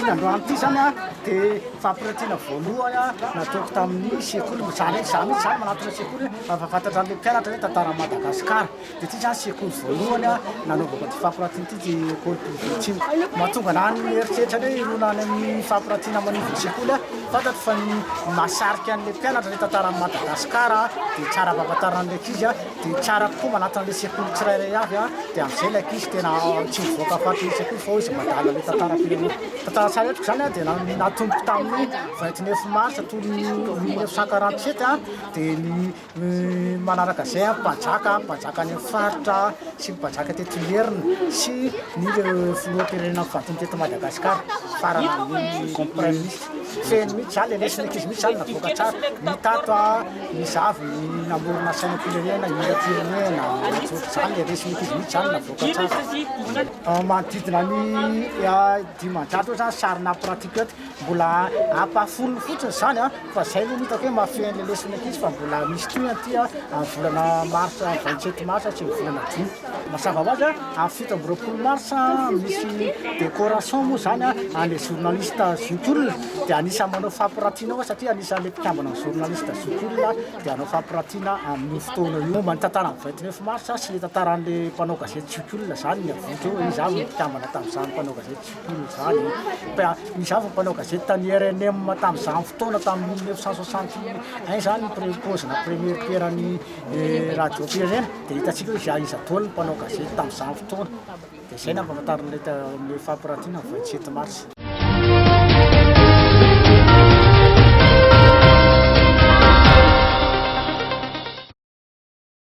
ty androany ty zany a dia fampiratiana voalohany a nataoko tamin'ny sekoly zany zany manatona sekoly fantatra an'ilay mpianatra hoe tantara Madagasikara dia ty zany sekoly voalohany a nanaovako ty fampiratiana ty ty école privée tsy mahatonga anahy ny eritreritra hoe irona any amin'ny fampiratiana manivony sekoly a fantatro fa ny mahasarika an'ilay mpianatra ilay tantara Madagasikara dia tsara ampahafantarina an'ilay ankizy a dia tsara kokoa manatona an'ilay sekoly tsirairay avy a dia amin'izay ilay ankizy tena tsy mivoaka afaty sekoly fa hoe izy madala ilay tantara-pirenena tantara tsara etriko zany a dia natomboko tamin'ny 29 mars tolo 1947 a dia ny manaraka izay a mpanjaka any faritra sy mpanjaka teto Lerina sy ny filoham-pirenena mivadiny teto Madagasikara farana amin'ny prime ministre feno mihitsy zany le lesina ankizy mihitsy zany navoaka tsara ny tato a ny zavy namorona sainam-pirenena hira-pirenena zany le lesina ankizy mihitsy zany navoaka tsara manodidina ny dimanjato zany sarina pratika eto mbola ampafolony fotsiny zany a fa zay no hitako hoe mahafehan'le lesina ankizy fa mbola misy toy aty a amin'ny volana mars 27 mars sy ny volana jona mazava ho azy a amin'ny fito amby roapolo mars misy décoration moa zany a an'le journaliste zokiolona dia anisany manao fampiratiana ao satria anisan'le mpikambana ny journaliste zokiolona dia anao fampiratiana amin'ny fotoana io momba ny tantara amin'ny 29 mars sy le tantaran'le mpanao gazety zokiolona zany ny avotra eo izy avy mpikambana tamin'izany mpanao gazety zokiolona zany misy avy mpanao gazety tany RNM tamin'izany fotoana tamin'ny 1961 zany posina première pierre-ny radio pirenena dia hitantsika hoe izy izy adaoly mpanao gazety tamin'izany fotoana dia izay nampahafantarin'ilay fampiratiana 27 mars